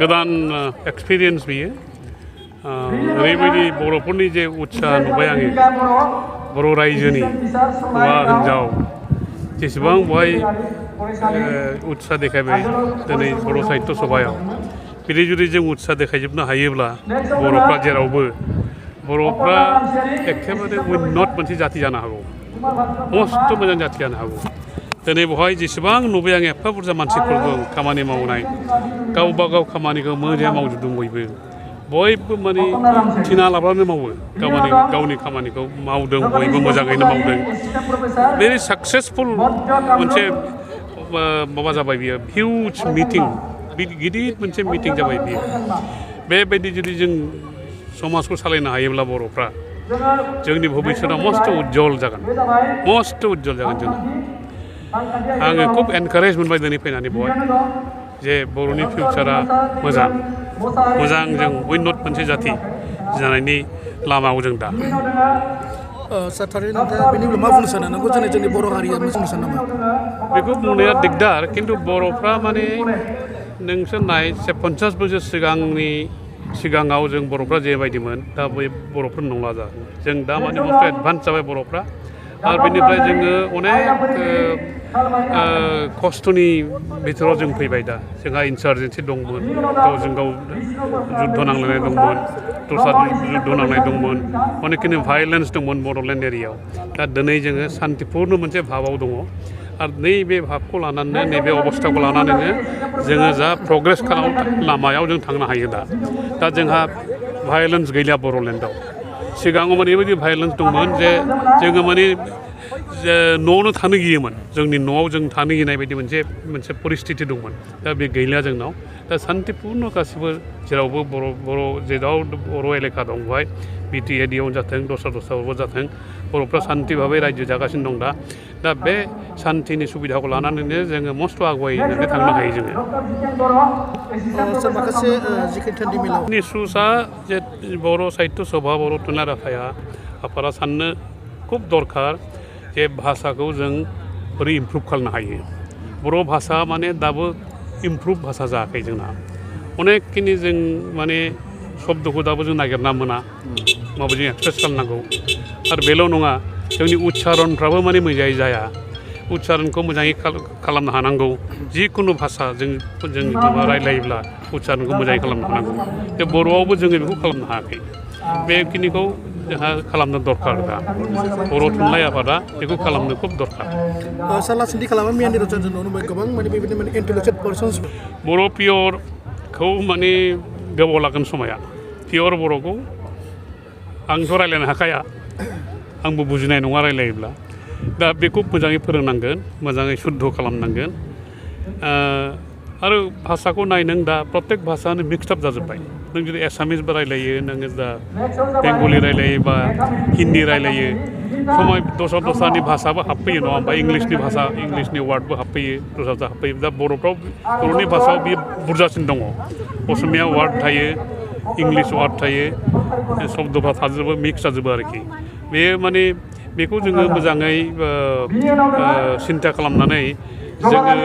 गोदान एक्सपिरियेन्स बियो ओरैबायदि बर'फोरनि जे उत्साह नुबाय आङो बर' रायजोनि हौवा हिन्जाव जेसेबां बहाय उत्साह देखायबाय दिनै बर' साहित्य सभायाव बिदि जुदि जों उत्साह देखायजोबनो हायोब्ला बर'फ्रा जेरावबो बर'फ्रा एखेबारे उन्नत मोनसे जाथि जानो हागौ मस्त मोजां जाथि जानो हागौ दिनै बहाय जेसेबां नुबाय आं एफा बुरजा मानसिफोर दं खामानि मावनाय गावबा गाव खामानिखौ मोजां मावजोबदों बयबो माने थिना लाबानो मावो गावनि खामानिखौ मावदों बयबो मोजाङैनो मावदों भेरि साक्सेसफुल मोनसे माबा जाबाय बियो हिउज मिटिं गिदिर मोनसे मिटिं जाबाय बियो बेबायदि जुदि जों समाजखौ सालायनो हायोब्ला बर'फ्रा जोंनि भबिष्यतआ मस्त उज्जवल जागोन जोंना आङो खुब एनकारेज मोनबाय दिनै फैनानै बहाय जे बर'नि फिउचारा मोजां जों उन्नत मोनसे जाथि जानायनि लामायाव जों दा जोंनि बर' हारिया मोजां सानो नामा बेखौ बुंनाया दिगदार खिन्थु बर'फ्रा माने नोंसोर नाय 50 बोसोर सिगाङाव जों बर'फ्रा जेबायदिमोन दा बै बर'फोर नंला जों दा माने मस्त एडभान्स जाबाय बर'फ्रा आरो बेनिफ्राय जोङो अनेक खस्थ'नि बिथोराव जों फैबाय दा जोंहा इन्सार्जेन्सि दंमोन गावजों गाव जुद्ध नांलायनाय दंमोन दस्रा जुद्ध नांनाय दंमोन अनेकखिनि भायलेन्स दंमोन बड'लेण्ड एरियायाव दा दिनै जोङो सान्तिपुर्ण मोनसे भाबाव दङ आरो नैबे भाबखौ लानानै नैबे अबस्थाखौ लानानैनो जोङो जा प्रग्रेस लामायाव जों थांनो हायो दा जोंहा भायलेन्स गैलिया बड'लेण्डआव सिगाङाव माने ओरैबायदि भायलेन्स दंमोन जे जोङो माने न'आवनो थानो गियोमोन जोंनि न'आव जों थानो गिनाय बायदि मोनसे परिस्थिति दंमोन दा बे गैलिया जोंनाव दा सान्तिपुर्ण गासिबो जेरावबो जेराव बर' एलेखा दं बेवहाय बिटि एरियायावनो जाथों दस्रायावबो जाथों बर'फ्रा सान्ति भाबै रायजो जागासिनो दं दा बे सान्तिनि सुबिदाखौ लानानैनो जोङो मस्त आगुवायनानै थांनो हायो जोङो माखासे निसुसआ जे बर' साहित्य सभा बर' थुनलाइ आफादा साननो खुब दरखार जे भाषाखौ जों बोरै इमप्रुभ खालामनो हायो बर' भाषा माने दाबो इमप्रुभ भाषा जायाखै जोंना अनेकखिनि जों माने शब्दखौ दाबो जों नागिरना मोना माबायदि एक्सप्रेस खालामनांगौ आरो बेल' नङा जोंनि उच्चारणफ्राबो माने मोजाङै जाया उच्चारणखौ मोजाङै खालामनो हानांगौ जिखुनु भाषा जों रायलायोब्ला उच्चारणखौ मोजाङै खालामनो हानांगौ बे बर'आवबो जोङो बेखौ खालामनो हायाखै बेखिनिखौ जोंहा खालामनो दरखार दा बर' थुनलाइ आफादा बेखौ खालामनो खुब दरखार बर' पियरखौ माने गोबाव लागोन समाया पियर बर'खौ आंथ' रायलायनो हाखाया आंबो बुजिनाय नङा रायलायोब्ला दा बेखौ मोजाङै फोरोंनांगोन मोजाङै शुद्ध खालामनांगोन आरो भाषाखौ नाय नों दा प्रत्येक भाषायानो मिक्सड आप जाजोब्बाय नों जुदि एसामिसबो रायलायो नोङो दा बेंगलि रायलायो बा हिन्दी रायलायो समाय दस्रानि भाषाबो हाबफैयो नङा होमबा इंलिसनि वार्डबो हाबफैयो दस्रा हाबफैयो दा बर'नि भाषायाव बेयो बुरजासिन दङ असमिया वार्ड थायो इंलिस वार्ड थायो शब्दफ्रा थाजोबो मिक्स जाजोबो आरोखि बेयो माने बेखौ जोङो मोजाङै सिन्था खालामनानै जोङो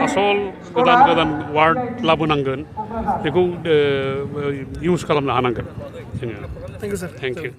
आसल गोदान वार्ड लाबोनांगोन बेखौ इउज खालामनो हानांगोन जोङो थेंक इउ